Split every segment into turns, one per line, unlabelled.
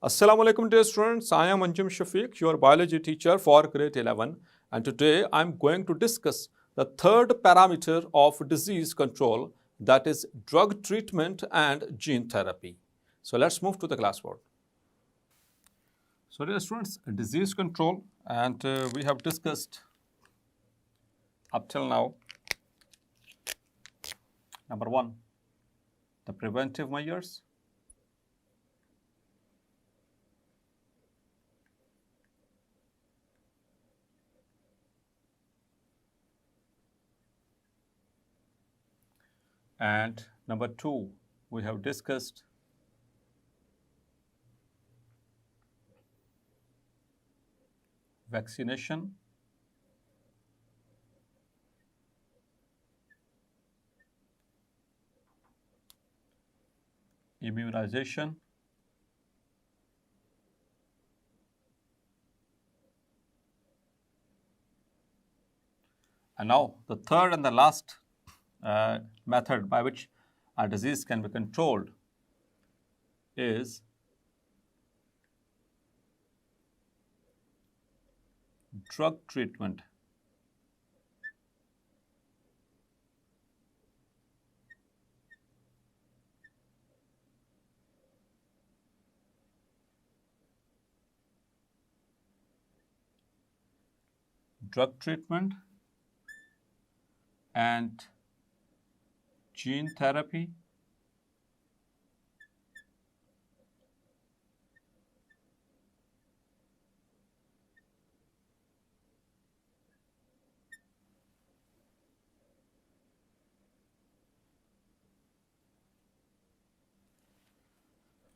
Assalamu alaikum dear students, I am Anjum Shafiq, your biology teacher for grade 11, and today I am going to discuss the third parameter of disease control, that is drug treatment and gene therapy. So let's move to the classboard. So dear students, disease control, and we have discussed up till now, number one, the preventive measures. And number two, we have discussed vaccination, immunization, and now the third and the last method by which a disease can be controlled is drug treatment. Drug treatment and gene therapy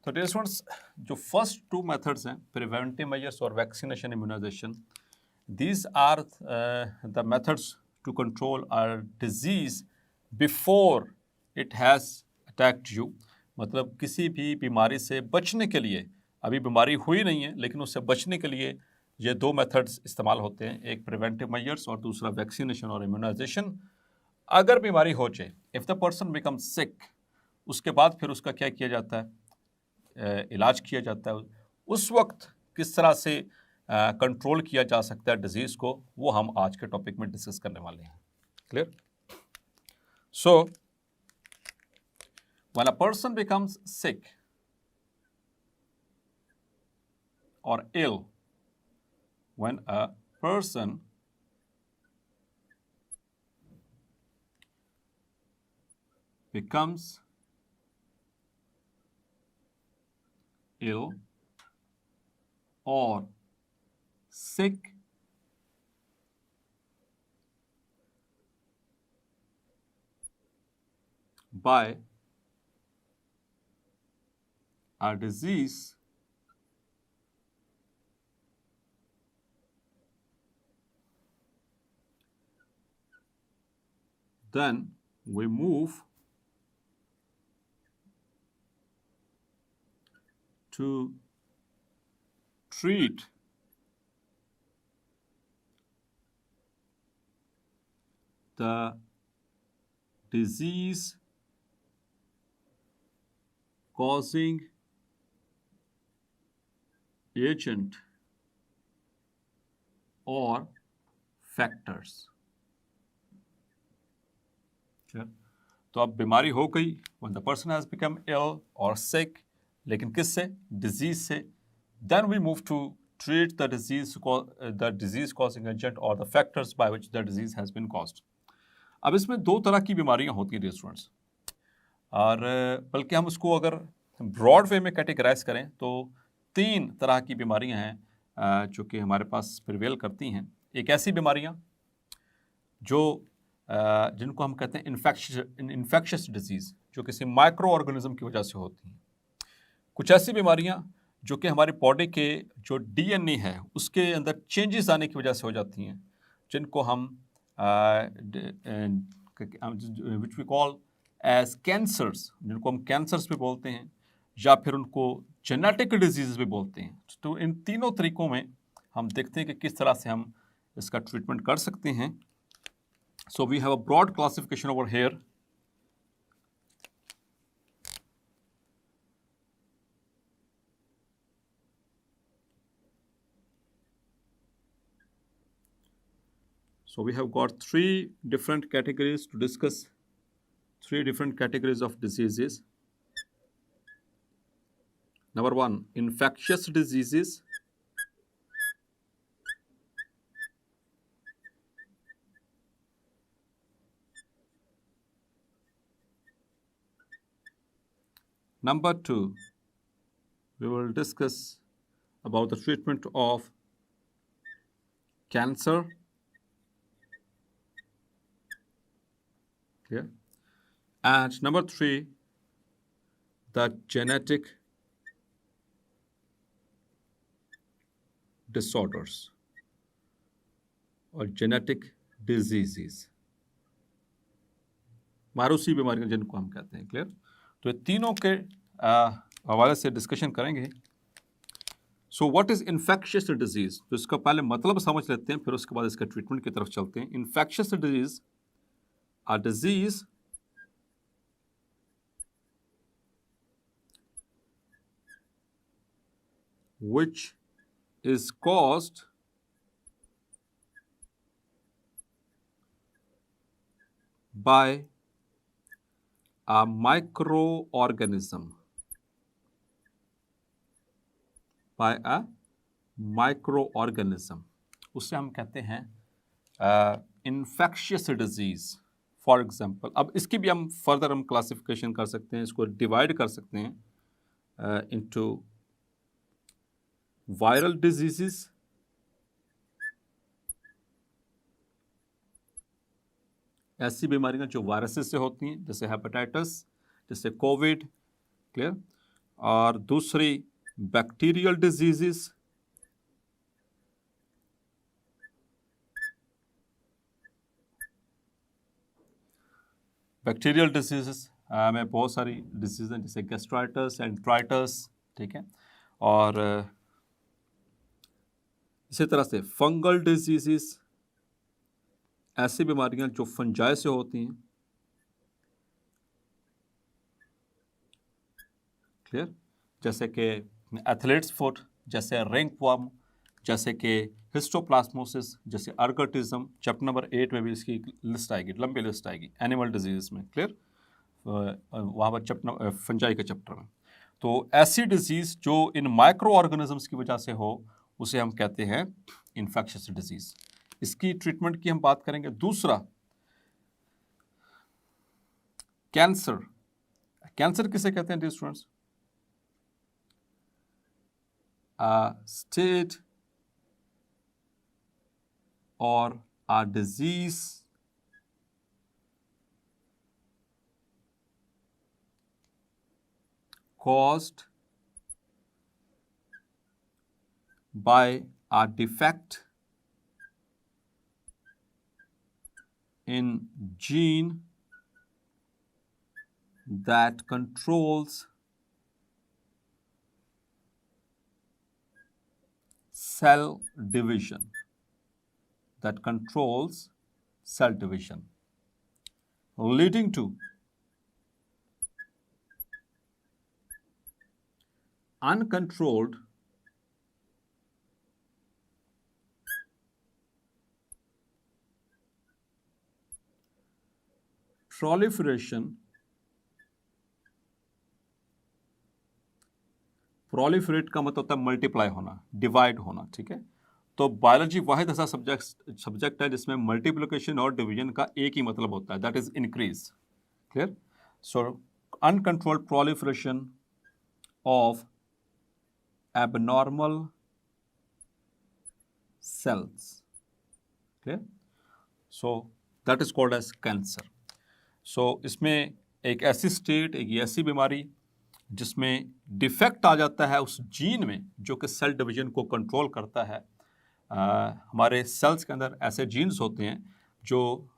तो dear students, जो first two methods हैं preventive measures और vaccination immunization, these are the methods to control a disease before it has attacked you. मतलब किसी भी बीमारी से बचने के लिए, अभी बीमारी हुई नहीं है लेकिन उससे बचने के लिए ये दो मेथड्स इस्तेमाल होते हैं, एक प्रिवेंटिव मेजर्स और दूसरा वैक्सीनेशन और इम्यूनाइजेशन. अगर बीमारी हो जाए, इफ़ द पर्सन बिकम सिक, उसके बाद फिर उसका क्या किया जाता है, इलाज किया जाता है. उस वक्त किस तरह से कंट्रोल किया जा सकता है डिजीज़ को, वो हम आज के टॉपिक में डिस्कस करने वाले हैं. Clear? So when a person becomes sick or ill, when a person becomes ill or sick, by a disease then we move to treat the disease causing agent or factors. तो अब बीमारी हो गई, when the person has become ill or sick, लेकिन किससे? Disease से. then we move to treat the disease causing agent or the factors by which the disease has been caused. अब इसमें दो तरह की बीमारियां होती हैं स्टूडेंट्स, और बल्कि हम उसको अगर ब्रॉड वे में कैटेगराइज करें तो तीन तरह की बीमारियां हैं जो कि हमारे पास प्रिवेल करती हैं. एक ऐसी बीमारियां जो जिनको हम कहते हैं इन्फेक्शियस डिजीज़, जो किसी माइक्रो ऑर्गेनिज्म की वजह से होती हैं. कुछ ऐसी बीमारियां जो कि हमारी बॉडी के जो डीएनए है उसके अंदर चेंजेस आने की वजह से हो जाती हैं, जिनको हम which we call as cancers, जिनको हम कैंसर्स भी बोलते हैं या फिर उनको जेनेटिक डिजीज़ भी बोलते हैं. तो इन तीनों तरीकों में हम देखते हैं कि किस तरह से हम इसका ट्रीटमेंट कर सकते हैं. So we have a broad classification over here. So we have got three different categories to discuss, three different categories of diseases. Number one, infectious diseases. Number two, we will discuss about the treatment of cancer. Clear? And number three, the genetic disorders और genetic diseases, मारूसी बीमारियां जिनको हम कहते हैं। Clear? तो ये तीनों के हवाले से डिस्कशन करेंगे। So what is infectious disease, तो इसका पहले मतलब समझ लेते हैं, फिर उसके बाद इसका ट्रीटमेंट की तरफ चलते हैं। Infectious disease a disease which is caused by a microorganism, उससे हम कहते हैं इन्फेक्शियस डिजीज। फॉर एग्जाम्पल, अब इसकी भी हम फर्दर हम क्लासिफिकेशन कर सकते हैं, इसको डिवाइड कर सकते हैं इनटू वायरल डिजीजेस, ऐसी बीमारियां जो वायरसेस से होती हैं, जैसे हेपेटाइटिस, जैसे कोविड। क्लियर? और दूसरी बैक्टीरियल डिजीजेस, बैक्टीरियल डिजीजेस में बहुत सारी डिजीज हैं, जैसे गैस्ट्राइटिस, एंट्राइटिस। ठीक है? और इसी तरह से फंगल डिजीजेस, ऐसी बीमारियां जो फंजाई से होती हैं। क्लियर? जैसे कि एथलीट्स फुट, जैसे रिंगवर्म, जैसे कि हिस्टोप्लाज्मोसिस, जैसे अर्गोटिज्म। चैप्टर नंबर 8 में भी इसकी लिस्ट आएगी, लंबी लिस्ट आएगी एनिमल डिजीज में। क्लियर? वहाँ पर चैप्टर फंजाई के चैप्टर में। तो ऐसी डिजीज जो इन माइक्रो ऑर्गेनिजम्स की वजह से हो, उसे हम कहते हैं इन्फेक्शियस डिजीज। इसकी ट्रीटमेंट की हम बात करेंगे। दूसरा, कैंसर। कैंसर किसे कहते हैं डियर स्टूडेंट्स? स्टेट और a disease caused by a defect in gene that controls cell division, leading to uncontrolled proliferation proliferate का मतलब होता है मल्टीप्लाई होना, डिवाइड होना। ठीक है? तो बायोलॉजी वाहिद ऐसा सब्जेक्ट है जिसमें मल्टीप्लिकेशन और डिवीजन का एक ही मतलब होता है, that is increase. Clear? So uncontrolled proliferation of abnormal cells. Clear? So that is called as cancer. So इसमें एक ऐसी स्टेट, एक ऐसी बीमारी जिसमें डिफेक्ट आ जाता है उस जीन में जो कि सेल डिवीजन को कंट्रोल करता है। हमारे सेल्स के अंदर ऐसे जीन्स होते हैं जो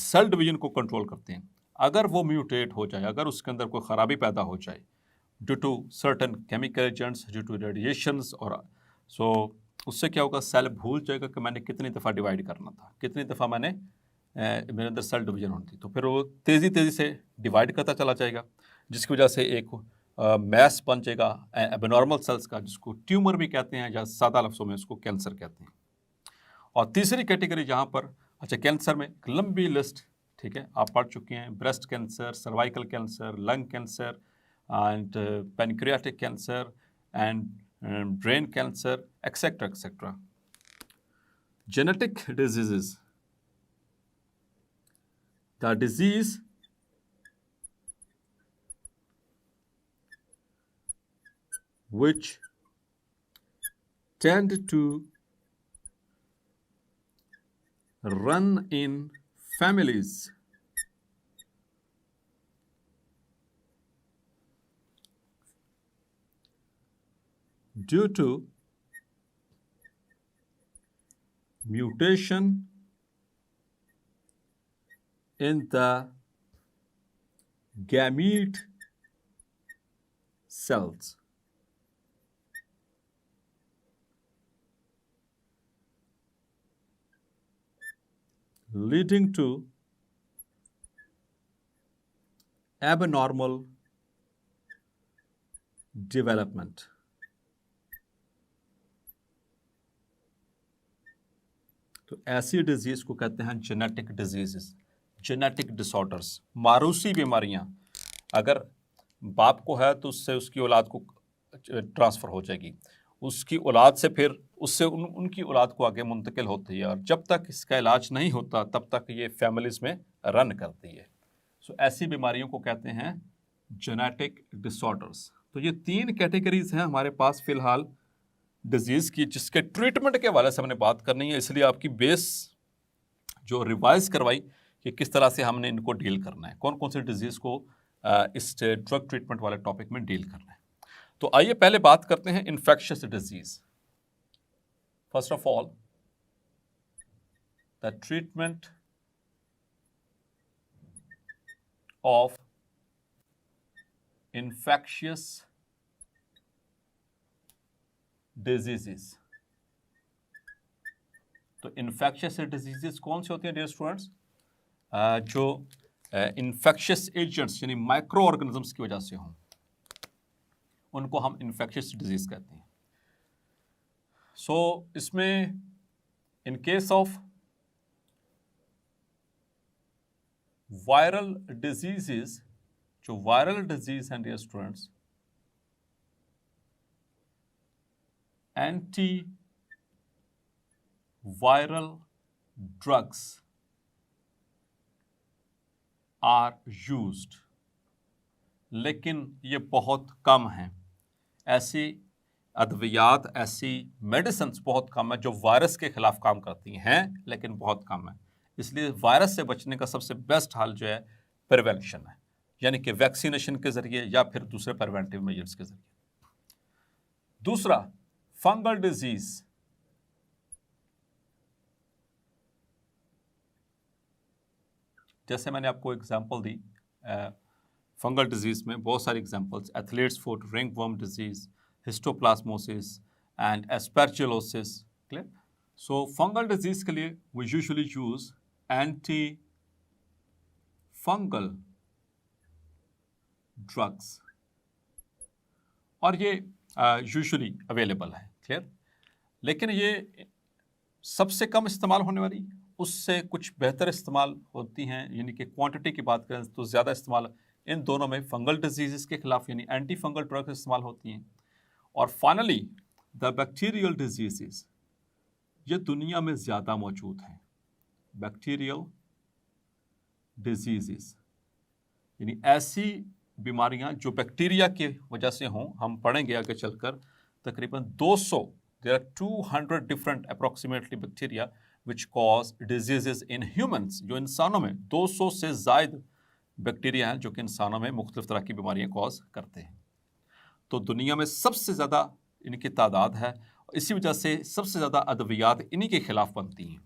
सेल डिवीजन को कंट्रोल करते हैं। अगर वो म्यूटेट हो जाए, अगर उसके अंदर कोई ख़राबी पैदा हो जाए due to certain chemical agents, due to radiations, और उससे क्या होगा, सेल भूल जाएगा कि मैंने कितनी दफ़ा डिवाइड करना था, कितनी दफ़ा मैंने मेरे अंदर सेल डिवीजन होनी थी। तो फिर वो तेज़ी से डिवाइड करता चला जाएगा, जिसकी वजह से एक मैस बन जाएगा एबनॉर्मल सेल्स का, जिसको ट्यूमर भी कहते हैं, या सादा लफ्ज़ों में उसको कैंसर कहते हैं। और तीसरी कैटेगरी जहाँ पर अच्छा, कैंसर में एक लंबी लिस्ट, ठीक है, आप पढ़ चुके हैं, breast cancer, cervical cancer, lung cancer and pancreatic cancer and brain cancer etcetera etcetera. Genetic diseases. The disease which tend to run in families due to mutation in the gamete cells. Leading to abnormal development. तो ऐसी disease को कहते हैं genetic diseases, genetic disorders. मारूसी बीमारियां अगर बाप को है तो उससे उसकी औलाद को ट्रांसफ़र हो जाएगी, उसकी औलाद से फिर उससे उनकी औलाद को आगे मुंतकिल होती है, और जब तक इसका इलाज नहीं होता तब तक ये फैमिलीज़ में रन करती है. सो ऐसी बीमारियों को कहते हैं जेनेटिक डिसऑर्डर्स. तो ये 3 कैटेगरीज हैं हमारे पास फ़िलहाल डिजीज़ की, जिसके ट्रीटमेंट के हवाले से हमने बात करनी है. इसलिए आपकी बेस जो रिवाइज करवाई कि किस तरह से हमने इनको डील करना है, कौन कौन से डिजीज़ को इस ड्रग ट्रीटमेंट वाले टॉपिक में डील करना है. तो आइए पहले बात करते हैं infectious disease. First of all, the treatment of infectious diseases. तो इन्फेक्शियस डिजीजेस कौन से होते हैं डियर स्टूडेंट्स? जो इन्फेक्शियस एजेंट्स यानी माइक्रो ऑर्गेनिजम्स की वजह से हों, उनको हम इन्फेक्शियस डिजीज कहते हैं. सो इसमें in case of viral diseases, जो वायरल डिजीज हैं dear students, anti viral drugs are used, लेकिन ये बहुत कम हैं. ऐसी अद्वियात, ऐसी मेडिसिन्स बहुत कम है जो वायरस के खिलाफ काम करती हैं, लेकिन बहुत कम है. इसलिए वायरस से बचने का सबसे बेस्ट हाल जो है प्रिवेंशन है, यानी कि वैक्सीनेशन के जरिए या फिर दूसरे प्रिवेंटिव मेजर्स के जरिए. दूसरा, फंगल डिजीज. जैसे मैंने आपको एग्जांपल दी, फंगल डिजीज में बहुत सारी examples, athlete's foot, ringworm disease, histoplasmosis and aspergillosis. Clear? So fungal disease के लिए we usually use anti fungal drugs, और ये यूजुअली अवेलेबल है. क्लियर? लेकिन ये सबसे कम इस्तेमाल होने वाली, उससे कुछ बेहतर इस्तेमाल होती हैं, यानी कि क्वांटिटी की बात करें तो ज़्यादा इस्तेमाल इन दोनों में फंगल डिजीज़ के खिलाफ यानी एंटी फंगल ड्रग्स इस्तेमाल होती हैं. और फाइनली द बैक्टीरियल डिजीज़, ये दुनिया में ज़्यादा मौजूद हैं. बैक्टीरियल डिजीज़ यानी ऐसी बीमारियां जो बैक्टीरिया की वजह से हों. हम पढ़ेंगे आगे चलकर तकरीबन 200, there are 200 different approximately bacteria which cause diseases in humans. जो इंसानों में 200 से ज़ायद बैक्टीरिया हैं जो कि इंसानों में मुख्तलिफ तरह की बीमारियां कॉज करते हैं. तो दुनिया में सबसे ज़्यादा इनकी तादाद है, इसी वजह से सबसे ज़्यादा अद्वियात इन्हीं के खिलाफ बनती हैं.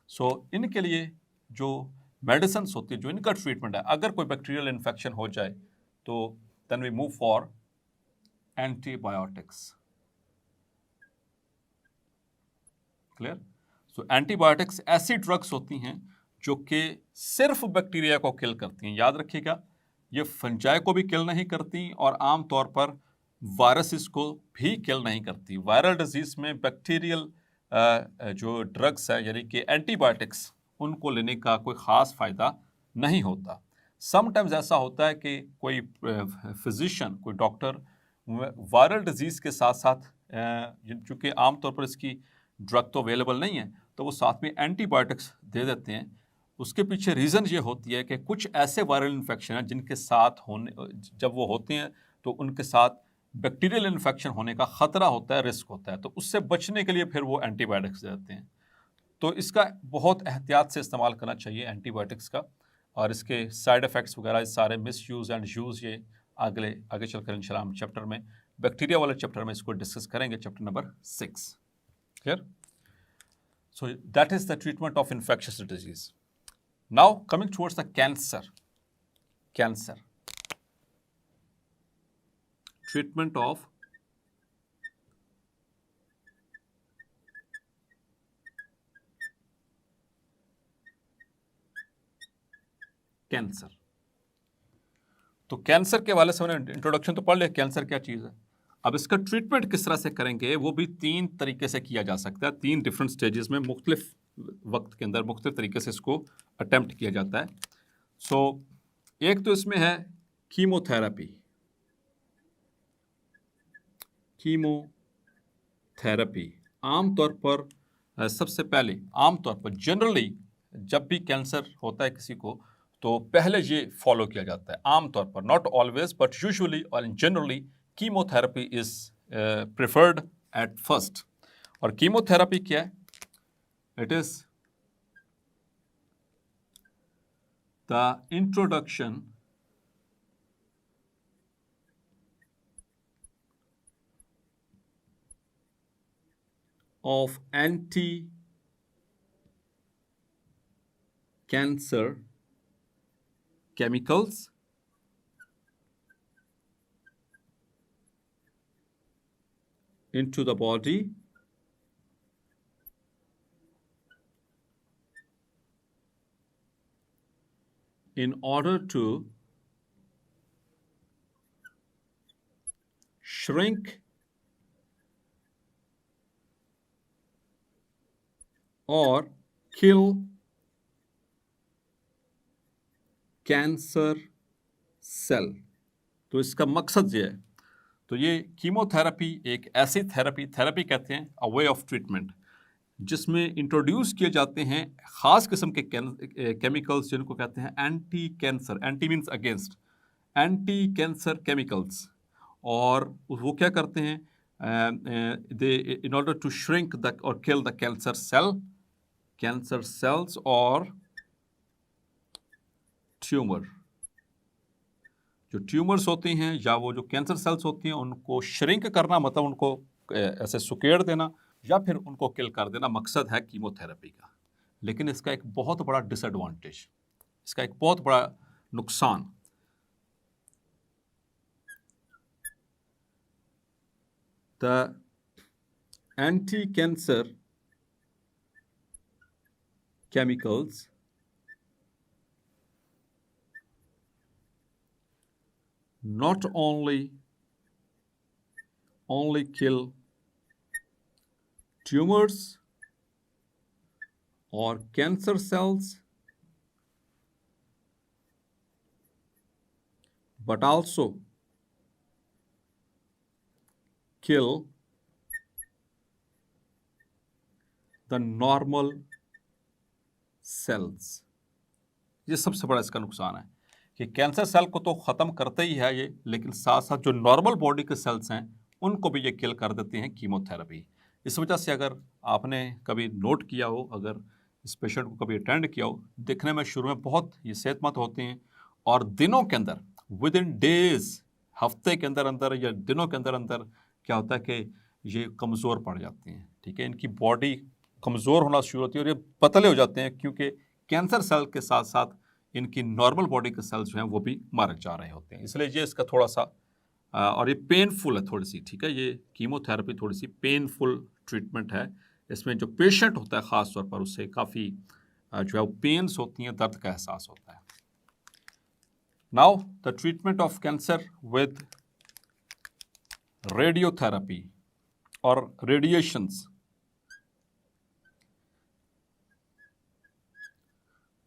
सो इनके लिए जो मेडिसिन होती है, जो इनका ट्रीटमेंट है, अगर कोई बैक्टीरियल इन्फेक्शन हो जाए तो then we move for antibiotics. Clear? So antibiotics ऐसी ड्रग्स होती हैं जो कि सिर्फ बैक्टीरिया को किल करती हैं. याद रखिएगा, ये फंजाई को भी किल नहीं करती और आम तौर पर वायरसेस को भी किल नहीं करती. वायरल डिजीज में बैक्टीरियल जो ड्रग्स है यानी कि एंटीबायोटिक्स, उनको लेने का कोई ख़ास फ़ायदा नहीं होता। समटाइम्स ऐसा होता है कि कोई फिजिशियन, कोई डॉक्टर वायरल डिजीज़ के साथ साथ चूँकि आमतौर पर इसकी ड्रग तो अवेलेबल नहीं है, तो वो साथ में एंटीबायोटिक्स दे देते हैं। उसके पीछे रीज़न ये होती है कि कुछ ऐसे वायरल इन्फेक्शन हैं जिनके साथ होने, जब वो होते हैं तो उनके साथ बैक्टीरियल इन्फेक्शन होने का ख़तरा होता है, रिस्क होता है, तो उससे बचने के लिए फिर वो एंटीबायोटिक्स देते हैं। तो इसका बहुत एहतियात से इस्तेमाल करना चाहिए एंटीबायोटिक्स का, और इसके साइड इफ़ेक्ट्स वगैरह सारे मिस यूज़ एंड यूज़ ये आगे चलकर इंशाल्लाह हम चैप्टर में, बैक्टीरिया वाले चैप्टर में इसको डिस्कस करेंगे, chapter number 6। Clear? So that is the treatment of infectious disease. Now coming towards the cancer. Treatment of cancer. तो कैंसर के वाले से हमने इंट्रोडक्शन तो पढ़ लिया, कैंसर क्या चीज़ है। अब इसका ट्रीटमेंट किस तरह से करेंगे वो भी 3 तरीके से किया जा सकता है। 3 डिफरेंट स्टेजेस में मुख्तलिफ वक्त के अंदर मुख्तलिफ तरीके से इसको अटेम्प्ट किया जाता है। सो एक तो इसमें है कीमोथेरेपी। आमतौर पर सबसे पहले आमतौर पर जनरली जब भी कैंसर होता है किसी को तो पहले ये फॉलो किया जाता है आमतौर पर, नॉट ऑलवेज बट यूजुअली और generally chemotherapy is preferred at first. और कीमोथेरेपी क्या है? It is the introduction of anti-cancer chemicals into the body in order to shrink or kill cancer cell. तो इसका मकसद ये है, तो ये कीमोथेरेपी एक ऐसी थेरेपी कहते हैं अ वे ऑफ ट्रीटमेंट जिसमें इंट्रोड्यूस किए जाते हैं ख़ास किस्म के केमिकल्स जिनको कहते हैं anti cancer, anti means against, anti cancer chemicals. और वो क्या करते हैं, they in order to shrink the और किल द कैंसर सेल्स और ट्यूमर। जो ट्यूमर्स होती हैं या वो जो कैंसर सेल्स होती हैं उनको श्रिंक करना, मतलब उनको ऐसे सुकेड़ देना या फिर उनको किल कर देना, मकसद है कीमोथेरेपी का। लेकिन इसका एक बहुत बड़ा डिसएडवांटेज, इसका एक बहुत बड़ा नुकसान, the anti cancer chemicals not only kill tumors or cancer cells but also kill the normal cells। ये सबसे बड़ा इसका नुकसान है कि कैंसर सेल को तो ख़त्म करते ही है ये, लेकिन साथ साथ जो नॉर्मल बॉडी के सेल्स हैं उनको भी ये किल कर देते हैं कीमोथेरेपी। इस वजह से अगर आपने कभी नोट किया हो, अगर इस पेशेंट को कभी अटेंड किया हो, देखने में शुरू में बहुत ये सेहतमंद होते हैं और दिनों के अंदर, विद इन डेज, हफ्ते के अंदर अंदर या दिनों के अंदर अंदर क्या होता है कि ये कमज़ोर पड़ जाते हैं। ठीक है, इनकी बॉडी कमज़ोर होना शुरू होती है और ये पतले हो जाते हैं, क्योंकि कैंसर सेल के साथ साथ इनकी नॉर्मल बॉडी के सेल्स जो हैं वो भी मारे जा रहे होते हैं। इसलिए ये इसका थोड़ा सा और ये पेनफुल है थोड़ी सी। ठीक है, ये कीमोथेरेपी थोड़ी सी पेनफुल ट्रीटमेंट है। इसमें जो पेशेंट होता है ख़ास तौर पर उससे काफ़ी जो है वो पेन्स होती हैं, दर्द का एहसास होता है। Now the treatment of cancer with radiotherapy और रेडिएशंस।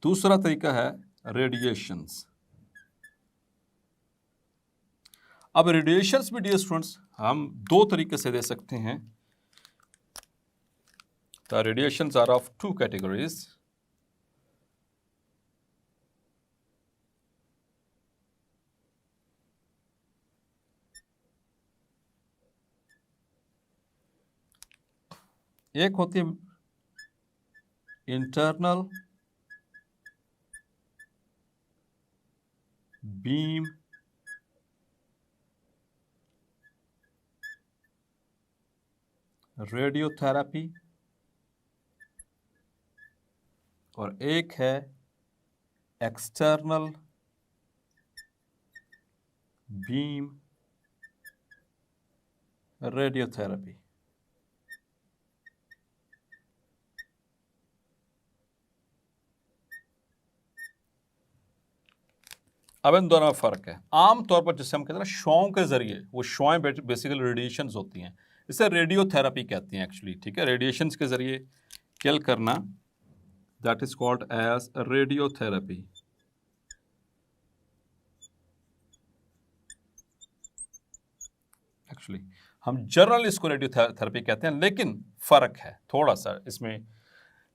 दूसरा तरीका है रेडिएशंस। अब रेडिएशंस भी डियर स्टूडेंट्स हम दो तरीके से दे सकते हैं। The radiations are of two categories. एक होती है इंटरनल बीम रेडियोथेरेपी और एक है एक्सटर्नल बीम रेडियोथेरेपी। अब इन दोनों में फर्क है। आमतौर पर जिसे हम कहते हैं ना शुआओं के जरिए, वो शुआएं बेसिकली रेडिएशंस होती हैं, इसे रेडियोथेरेपी कहती हैं एक्चुअली, ठीक है। रेडिएशंस के जरिए किल करना, that is called as radiotherapy. Actually हम जनरल इसको रेडियोथेरेपी कहते हैं, लेकिन फर्क है थोड़ा सा इसमें।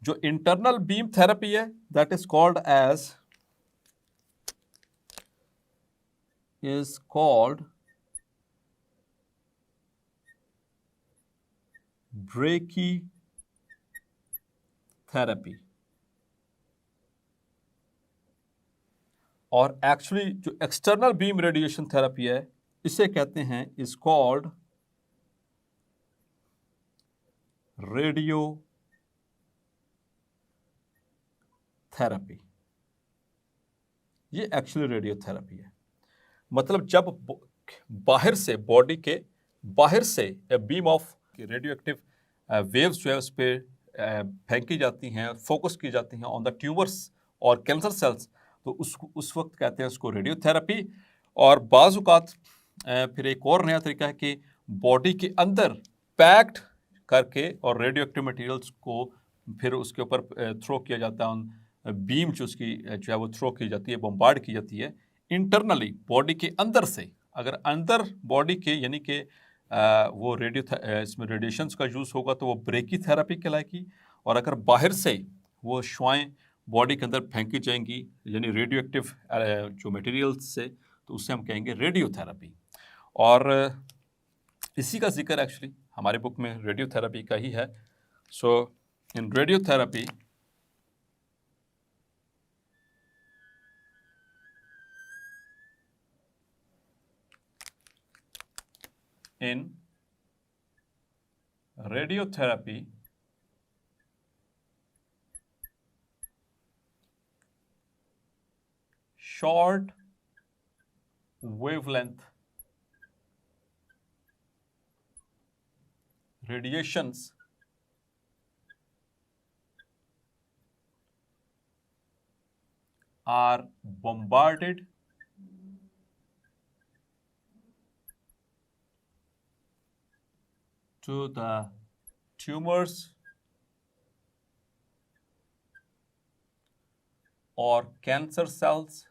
जो इंटरनल बीम थेरेपी है दैट इज कॉल्ड ब्रेकीथेरेपी। और एक्चुअली जो एक्सटर्नल बीम रेडिएशन थेरेपी है इसे कहते हैं इज कॉल्ड रेडियो थेरेपी। ये एक्चुअली रेडियोथेरेपी है। मतलब जब बाहर से, बॉडी के बाहर से beam of radioactive waves जो है उस पर फेंकी जाती हैं, फोकस की जाती हैं ऑन द ट्यूमर्स और कैंसर सेल्स, तो उस वक्त कहते हैं उसको रेडियोथेरेपी। और बाज़ औक़ात फिर एक और नया तरीका है कि बॉडी के अंदर पैक्ड करके और रेडियो एक्टिव मटीरियल्स को फिर उसके ऊपर थ्रो किया जाता है, बीम जो उसकी जो है वो थ्रो की जाती है, बम्बार्ड की जाती है इंटरनली बॉडी के अंदर से। अगर अंदर बॉडी के यानी कि वो इसमें रेडिएशंस का यूज़ होगा तो वो ब्रेकी थेरेपी कहलाएगी। और अगर बाहर से वो शुआएं बॉडी के अंदर फेंकी जाएंगी यानी रेडियो एक्टिव जो मटेरियल्स से, तो उससे हम कहेंगे रेडियोथेरेपी। और इसी का जिक्र एक्चुअली हमारे बुक में रेडियोथेरेपी का ही है। सो इन radiotherapy short wavelength radiations are bombarded to the tumors or cancer cells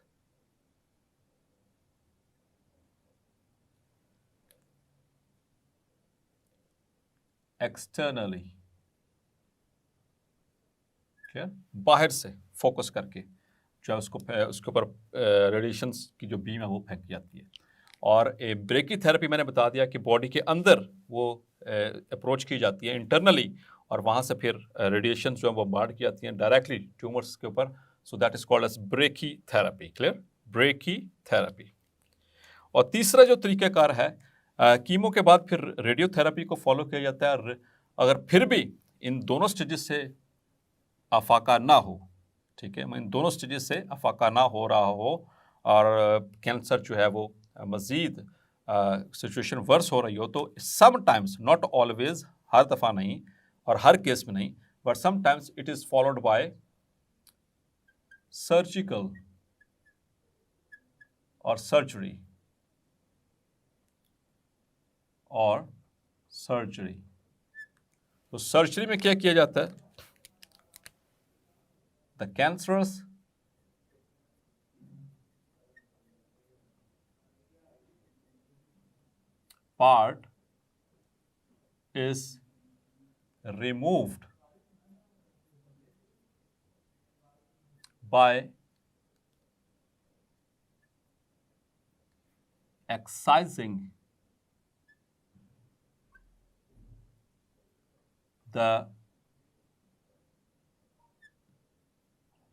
externally। Clear? बाहर से फोकस करके जो है उसके ऊपर रेडिएशंस की जो बीम है वो फेंकी जाती है। और ब्रेकी थेरेपी मैंने बता दिया कि बॉडी के अंदर वो अप्रोच की जाती है इंटरनली, और वहाँ से फिर रेडिएशन जो है वो बम्बार्ड की जाती हैं डायरेक्टली ट्यूमर्स के ऊपर। So that is called as brachytherapy. Clear? Brachytherapy. और तीसरा जो तरीक़ाकार है, कीमो के बाद फिर रेडियोथेरेपी को फॉलो किया जाता है। अगर फिर भी इन दोनों स्टेजेस से अफाका ना हो, ठीक है, इन दोनों स्टेजेस से अफाका ना हो रहा हो और कैंसर जो है वो मज़ीद सिचुएशन वर्स हो रही हो, तो समटाइम्स, नॉट ऑलवेज, हर दफ़ा नहीं और हर केस में नहीं, but sometimes it is followed by surgical और सर्जरी तो सर्जरी में क्या किया जाता है? The cancerous part is removed by excising the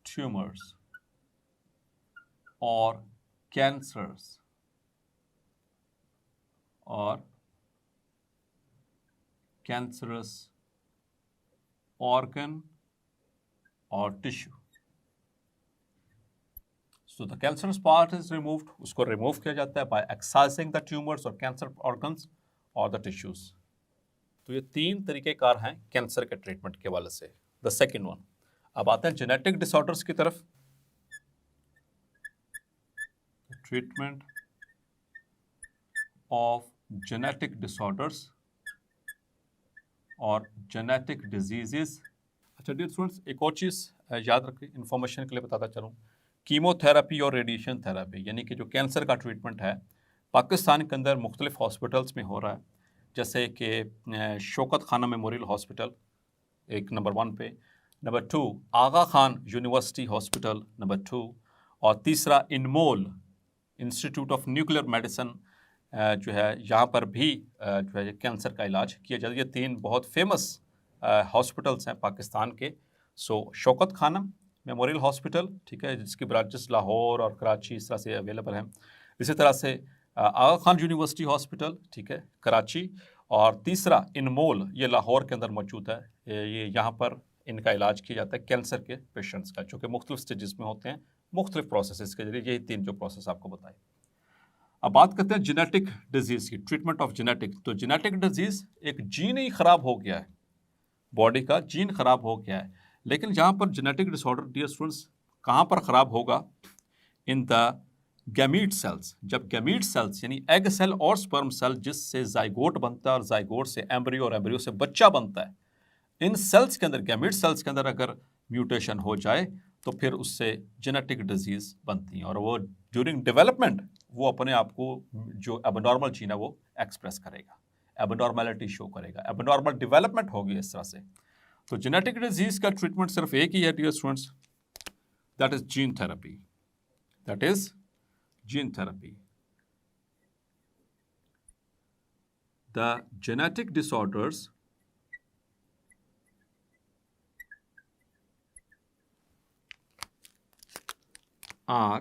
tumors or cancers or cancerous organ or tissue. So the cancerous part is removed, उसको remove किया जाता है by excising the tumors or cancer organs or the tissues. तो ये 3 तरीकेकार हैं cancer के treatment के वाले से. The second one. अब आते हैं जेनेटिक डिसऑर्डर्स की तरफ. ट्रीटमेंट ऑफ जेनेटिक डिसऑर्डर्स और जेनेटिक डिजीजेस. अच्छा डियर स्टूडेंट्स, एक और चीज़ याद रखें, इंफॉर्मेशन के लिए बताता चलूँ. कीमोथेरेपी और रेडिएशन थेरेपी यानी कि जो कैंसर का ट्रीटमेंट है पाकिस्तान के अंदर मुख्तलिफ हॉस्पिटल्स में हो रहा है. जैसे कि शौकत खाना मेमोरियल हॉस्पिटल एक नंबर 1 पे, नंबर 2 आगा खान यूनिवर्सिटी हॉस्पिटल नंबर 2, और तीसरा इनमोल इंस्टीट्यूट ऑफ न्यूक्लियर मेडिसिन जो है यहाँ पर भी जो है कैंसर का इलाज किया जाता है. ये 3 बहुत फेमस हॉस्पिटल्स हैं पाकिस्तान के. सो शौकत खाना मेमोरियल हॉस्पिटल, ठीक है, जिसकी ब्रांचेस लाहौर और कराची इस तरह से अवेलेबल हैं. इसी तरह से आगा खान यूनिवर्सिटी हॉस्पिटल, ठीक है, कराची, और तीसरा इनमोल ये लाहौर के अंदर मौजूद है. ये यहाँ पर इनका इलाज किया जाता है कैंसर के पेशेंट्स का, जो कि मुख्तलिफ स्टेजेस में होते हैं, मुख्तलिफ प्रोसेस के जरिए. यही 3 जो प्रोसेस आपको बताए. अब बात करते हैं जेनेटिक डिजीज़ की, ट्रीटमेंट ऑफ जेनेटिक. तो जेनेटिक डिजीज़ एक जीन ही ख़राब हो गया है, बॉडी का जीन ख़राब हो गया है. लेकिन जहाँ पर जेनेटिक डिसऑर्डर डियर स्टूडेंट्स कहाँ पर ख़राब होगा? In the gamete cells. जब गैमीट सेल्स यानी एग सेल और स्पर्म सेल जिससे जाइगोट बनता है और जाइगोट से एम्ब्रियो और एम्ब्रियो से बच्चा बनता है, इन सेल्स के अंदर, गैमीट सेल्स के अंदर अगर म्यूटेशन हो जाए तो फिर उससे जेनेटिक डिजीज़ बनती हैं, और वो ड्यूरिंग डेवलपमेंट वो अपने आप को जो एबनॉर्मल जीन है वो एक्सप्रेस करेगा, एबनॉर्मलिटी शो करेगा, एबनॉर्मल डेवलपमेंट होगी इस तरह से. तो जेनेटिक डिजीज़ का ट्रीटमेंट सिर्फ एक ही है dear students, that is gene therapy. That is gene therapy. The genetic disorders are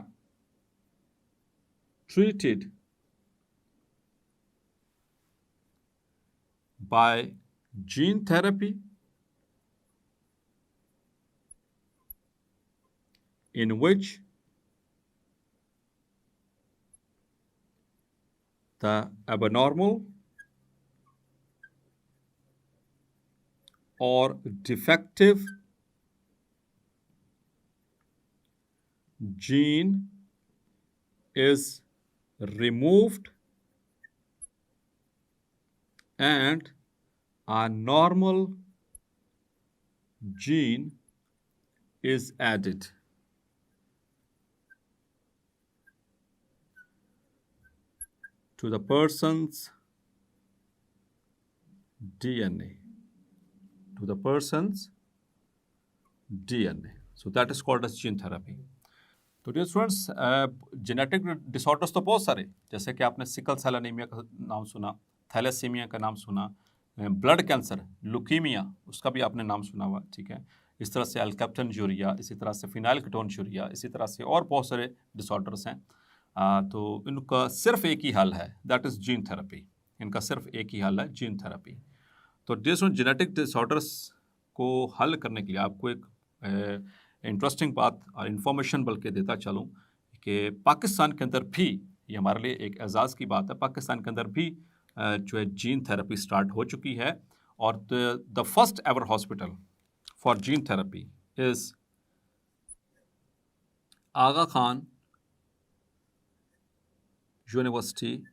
treated by gene therapy, in which the abnormal or defective gene is removed and a normal gene is added. To the person's DNA. To the person's DNA. So that is called as gene therapy. तो dear students, genetic disorders तो बहुत सारे, जैसे कि आपने sickle cell anaemia का नाम सुना, थैलेसीमिया का नाम सुना, ब्लड कैंसर, लुकीमिया, उसका भी आपने नाम सुना हुआ, ठीक है. इस तरह से अल्केप्टनजूरिया, इसी तरह से फिनाइलकेटोनजूरिया, इसी तरह से और बहुत सारे डिसऑर्डर्स हैं. तो इनका सिर्फ एक ही हल है, दैट इज़ जीन थेरेपी. इनका सिर्फ एक ही हल है, जीन थेरेपी. तो डियर स्टूडेंट, जेनेटिक डिसऑर्डर्स को हल करने के लिए आपको एक इंटरेस्टिंग बात और इन्फॉर्मेशन बल्कि देता चलूँ कि पाकिस्तान के अंदर भी, ये हमारे लिए एक एजाज़ की बात है, पाकिस्तान के अंदर भी जो है जीन थेरेपी स्टार्ट हो चुकी है. और the first ever hospital for gene therapy is Aga Khan university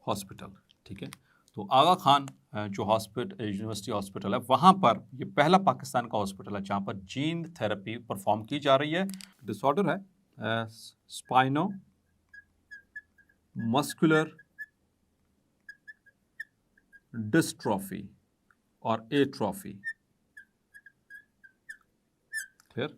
hospital, ठीक है. तो आगा खान जो यूनिवर्सिटी हॉस्पिटल है, वहाँ पर ये पहला पाकिस्तान का हॉस्पिटल है जहाँ पर जीन थेरेपी परफॉर्म की जा रही है. डिसऑर्डर है स्पाइनो मस्कुलर डिस्ट्रॉफी और एट्रॉफी। क्लियर?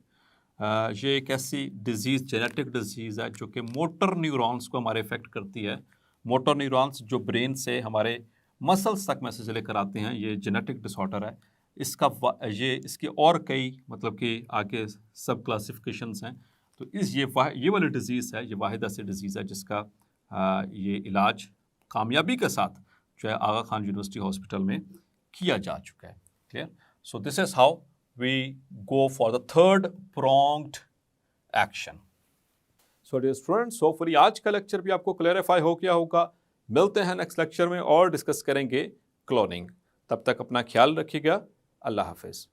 ये एक ऐसी डिजीज़, जेनेटिक डिजीज़ है जो कि मोटर न्यूरॉन्स को हमारे इफेक्ट करती है। मोटर न्यूरॉन्स जो ब्रेन से हमारे मसल्स तक मैसेज लेकर आते हैं, ये जेनेटिक डिसऑर्डर है। इसके और कई मतलब कि आगे सब क्लासिफिकेशंस हैं। तो ये वाली डिज़ीज़ है, ये वाहिद ऐसी डिज़ीज़ है जिसका ये इलाज कामयाबी के साथ जो है आगा खान यूनिवर्सिटी हॉस्पिटल में किया जा चुका है। Clear? So this is how we go for the third pronged action. So dear students, hopefully आज का लेक्चर भी आपको क्लैरिफाई हो गया होगा। मिलते हैं नेक्स्ट लेक्चर में और डिस्कस करेंगे क्लोनिंग। तब तक अपना ख्याल रखिएगा। अल्लाह हाफिज़।